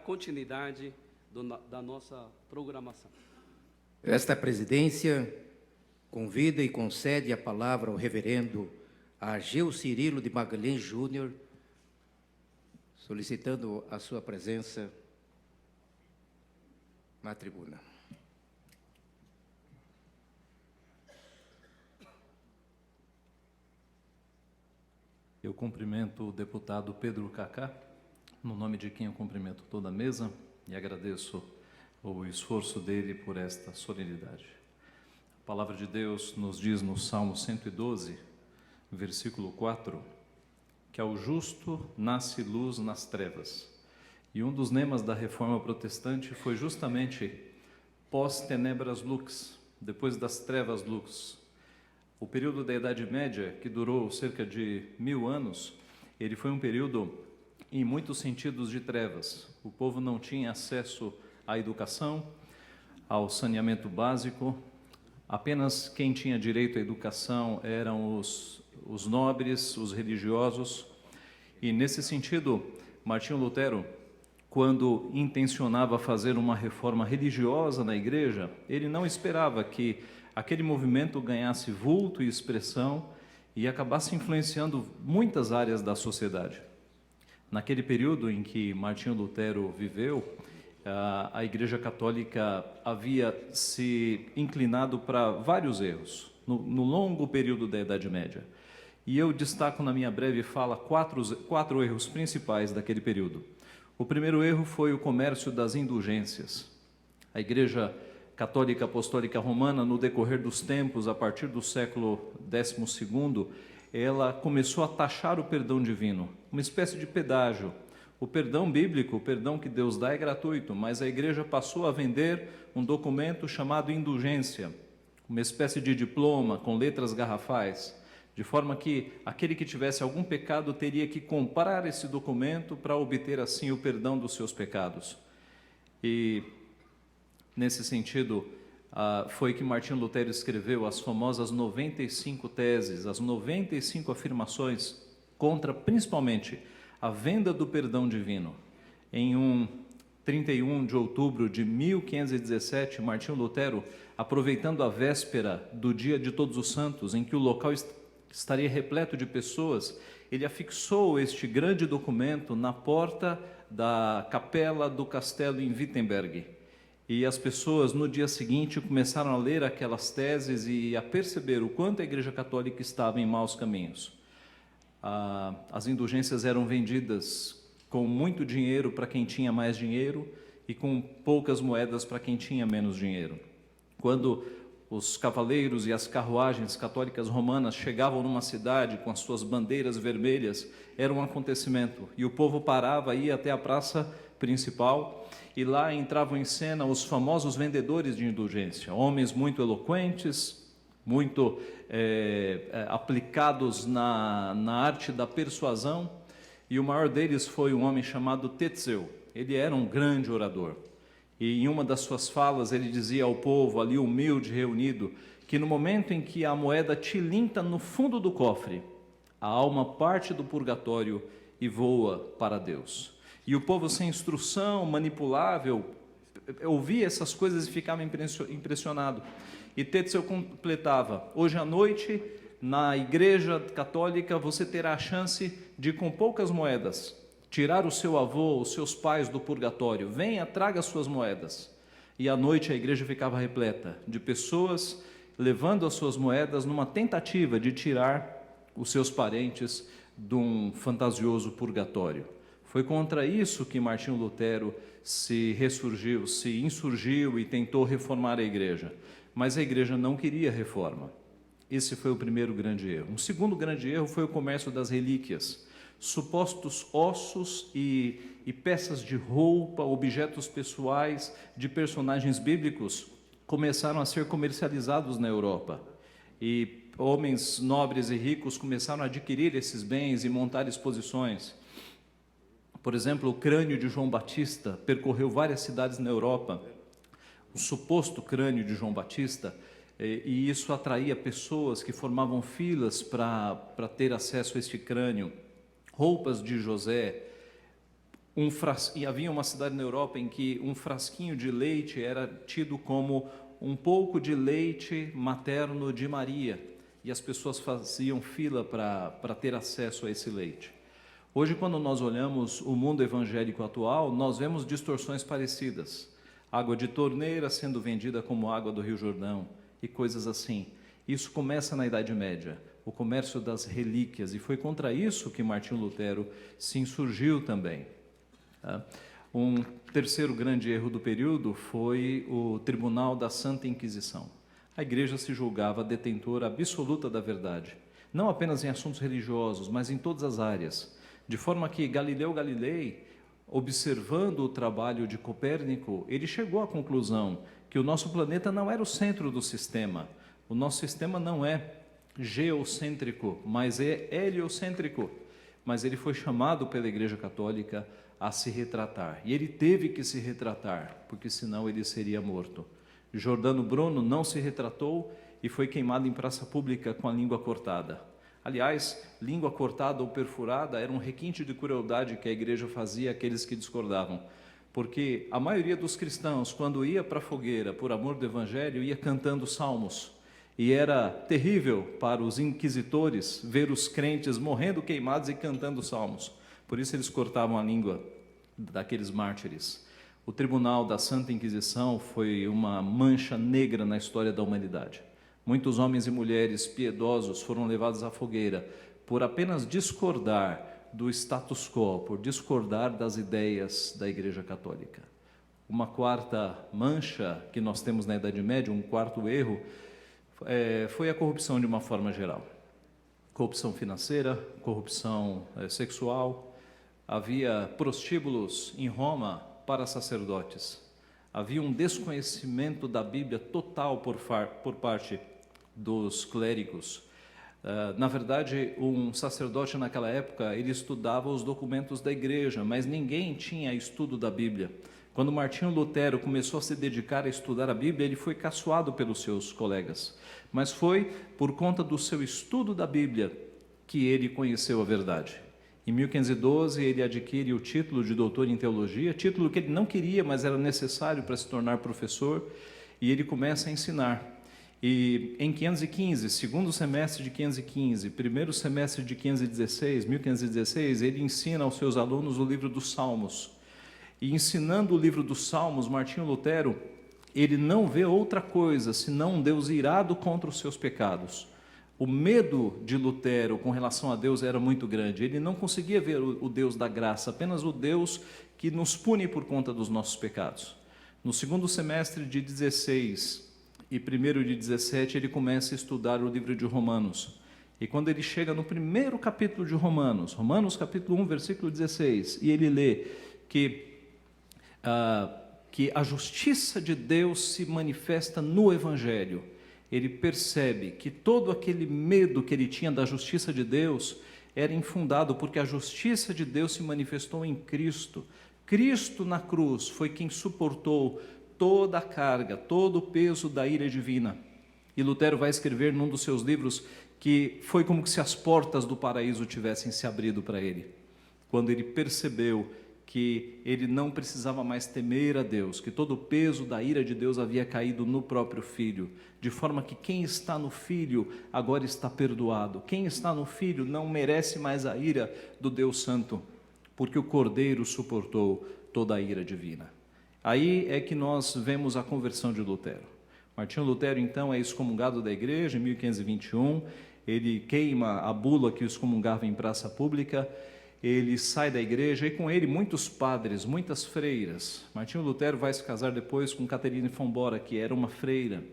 continuidade da nossa programação. Esta presidência convida e concede a palavra ao reverendo Ageu Cirilo de Magalhães Júnior, solicitando a sua presença na tribuna. Eu cumprimento o deputado Pedro Cacá, no nome de quem eu cumprimento toda a mesa e agradeço o esforço dele por esta solenidade. A palavra de Deus nos diz no Salmo 112, versículo 4, que ao justo nasce luz nas trevas. E um dos lemas da Reforma Protestante foi justamente pós tenebras lux, depois das trevas lux. O período da Idade Média, que durou cerca de 1000 anos, ele foi um período, em muitos sentidos, de trevas. O povo não tinha acesso à educação, ao saneamento básico. Apenas quem tinha direito à educação eram os nobres, os religiosos. E, nesse sentido, Martinho Lutero, quando intencionava fazer uma reforma religiosa na igreja, ele não esperava que aquele movimento ganhasse vulto e expressão e acabasse influenciando muitas áreas da sociedade. Naquele período em que Martinho Lutero viveu, a Igreja Católica havia se inclinado para vários erros, no longo período da Idade Média. E eu destaco na minha breve fala quatro erros principais daquele período. O primeiro erro foi o comércio das indulgências. A Igreja Católica Apostólica Romana, no decorrer dos tempos, a partir do século XII, ela começou a taxar o perdão divino, uma espécie de pedágio. O perdão bíblico, o perdão que Deus dá é gratuito, mas a igreja passou a vender um documento chamado indulgência, uma espécie de diploma com letras garrafais, de forma que aquele que tivesse algum pecado teria que comprar esse documento para obter assim o perdão dos seus pecados. E nesse sentido, foi que Martinho Lutero escreveu as famosas 95 teses, as 95 afirmações contra, principalmente, a venda do perdão divino. Em 31 de outubro de 1517, Martinho Lutero, aproveitando a véspera do dia de Todos os Santos, em que o local estaria repleto de pessoas, ele afixou este grande documento na porta da capela do castelo em Wittenberg. E as pessoas, no dia seguinte, começaram a ler aquelas teses e a perceber o quanto a Igreja Católica estava em maus caminhos. As indulgências eram vendidas com muito dinheiro para quem tinha mais dinheiro e com poucas moedas para quem tinha menos dinheiro. Quando os cavaleiros e as carruagens católicas romanas chegavam numa cidade com as suas bandeiras vermelhas, era um acontecimento. E o povo parava, ia até a praça principal, e lá entravam em cena os famosos vendedores de indulgência, homens muito eloquentes, muito aplicados na arte da persuasão, e o maior deles foi um homem chamado Tetzel. Ele era um grande orador, e em uma das suas falas ele dizia ao povo ali humilde, reunido, que no momento em que a moeda tilinta no fundo do cofre, a alma parte do purgatório e voa para Deus. E o povo sem instrução, manipulável, ouvia essas coisas e ficava impressionado. E Tetzel completava: hoje à noite, na Igreja Católica, você terá a chance de, com poucas moedas, tirar o seu avô, os seus pais do purgatório. Venha, traga as suas moedas. E à noite a igreja ficava repleta de pessoas levando as suas moedas numa tentativa de tirar os seus parentes de um fantasioso purgatório. Foi contra isso que Martinho Lutero se ressurgiu, se insurgiu e tentou reformar a igreja. Mas a igreja não queria reforma. Esse foi o primeiro grande erro. Um segundo grande erro foi o comércio das relíquias. Supostos ossos e peças de roupa, objetos pessoais de personagens bíblicos começaram a ser comercializados na Europa. E homens nobres e ricos começaram a adquirir esses bens e montar exposições. Por exemplo, o crânio de João Batista percorreu várias cidades na Europa. O suposto crânio de João Batista, e isso atraía pessoas que formavam filas para ter acesso a este crânio. Roupas de José, E havia uma cidade na Europa em que um frasquinho de leite era tido como um pouco de leite materno de Maria, e as pessoas faziam fila para ter acesso a esse leite. Hoje, quando nós olhamos o mundo evangélico atual, nós vemos distorções parecidas. Água de torneira sendo vendida como água do Rio Jordão e coisas assim. Isso começa na Idade Média, o comércio das relíquias, e foi contra isso que Martinho Lutero se insurgiu também. Um terceiro grande erro do período foi o Tribunal da Santa Inquisição. A igreja se julgava detentora absoluta da verdade, não apenas em assuntos religiosos, mas em todas as áreas, de forma que Galileu Galilei, observando o trabalho de Copérnico, ele chegou à conclusão que o nosso planeta não era o centro do sistema. O nosso sistema não é geocêntrico, mas é heliocêntrico. Mas ele foi chamado pela Igreja Católica a se retratar. E ele teve que se retratar, porque senão ele seria morto. Giordano Bruno não se retratou e foi queimado em praça pública com a língua cortada. Aliás, língua cortada ou perfurada era um requinte de crueldade que a igreja fazia àqueles que discordavam. Porque a maioria dos cristãos, quando ia para a fogueira por amor do evangelho, ia cantando salmos. E era terrível para os inquisitores ver os crentes morrendo queimados e cantando salmos. Por isso eles cortavam a língua daqueles mártires. O Tribunal da Santa Inquisição foi uma mancha negra na história da humanidade. Muitos homens e mulheres piedosos foram levados à fogueira por apenas discordar do status quo, por discordar das ideias da Igreja Católica. Uma quarta mancha que nós temos na Idade Média, um quarto erro, foi a corrupção de uma forma geral. Corrupção financeira, corrupção sexual. Havia prostíbulos em Roma para sacerdotes. Havia um desconhecimento da Bíblia total por parte dos clérigos. Na verdade, um sacerdote naquela época, ele estudava os documentos da igreja, mas ninguém tinha estudo da Bíblia. Quando Martinho Lutero começou a se dedicar a estudar a Bíblia, ele foi caçoado pelos seus colegas. Mas foi por conta do seu estudo da Bíblia que ele conheceu a verdade. Em 1512, ele adquire o título de doutor em teologia, título que ele não queria, mas era necessário para se tornar professor, e ele começa a ensinar. E em 515, segundo semestre de 515, primeiro semestre de 1516, ele ensina aos seus alunos o livro dos Salmos. E ensinando o livro dos Salmos, Martinho Lutero, ele não vê outra coisa senão um Deus irado contra os seus pecados. O medo de Lutero com relação a Deus era muito grande. Ele não conseguia ver o Deus da graça, apenas o Deus que nos pune por conta dos nossos pecados. No segundo semestre de 16 e primeiro de 17, ele começa a estudar o livro de Romanos. E quando ele chega no primeiro capítulo de Romanos, Romanos capítulo 1, versículo 16, e ele lê que a justiça de Deus se manifesta no Evangelho, ele percebe que todo aquele medo que ele tinha da justiça de Deus era infundado, porque a justiça de Deus se manifestou em Cristo. Cristo na cruz foi quem suportou toda a carga, todo o peso da ira divina. E Lutero vai escrever num dos seus livros que foi como se as portas do paraíso tivessem se abrido para ele, quando ele percebeu que ele não precisava mais temer a Deus, que todo o peso da ira de Deus havia caído no próprio Filho, de forma que quem está no Filho agora está perdoado. Quem está no Filho não merece mais a ira do Deus Santo, porque o Cordeiro suportou toda a ira divina. Aí é que nós vemos a conversão de Lutero. Martinho Lutero, então, é excomungado da igreja em 1521, ele queima a bula que o excomungava em praça pública, ele sai da igreja e com ele muitos padres, muitas freiras. Martinho Lutero vai se casar depois com Caterine von Bora, que era uma freira.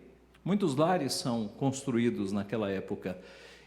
Muitos lares são construídos naquela época.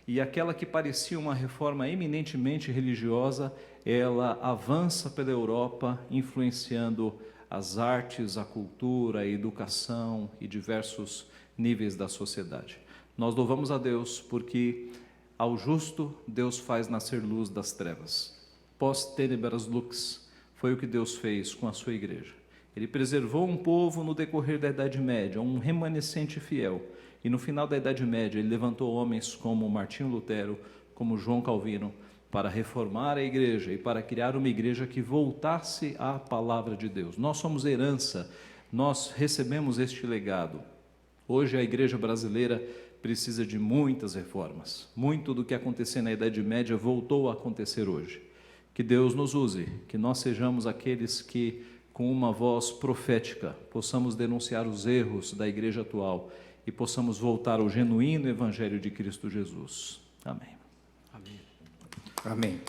E aquela que parecia uma reforma eminentemente religiosa, ela avança pela Europa, influenciando as artes, a cultura, a educação e diversos níveis da sociedade. Nós louvamos a Deus porque ao justo Deus faz nascer luz das trevas. Post tenebras lux, foi o que Deus fez com a sua igreja. Ele preservou um povo no decorrer da Idade Média, um remanescente fiel. E no final da Idade Média, ele levantou homens como Martinho Lutero, como João Calvino, para reformar a igreja e para criar uma igreja que voltasse à palavra de Deus. Nós somos herança, nós recebemos este legado. Hoje a igreja brasileira precisa de muitas reformas. Muito do que acontecia na Idade Média voltou a acontecer hoje. Que Deus nos use, que nós sejamos aqueles que, com uma voz profética, possamos denunciar os erros da igreja atual e possamos voltar ao genuíno Evangelho de Cristo Jesus. Amém. Amém. Amém.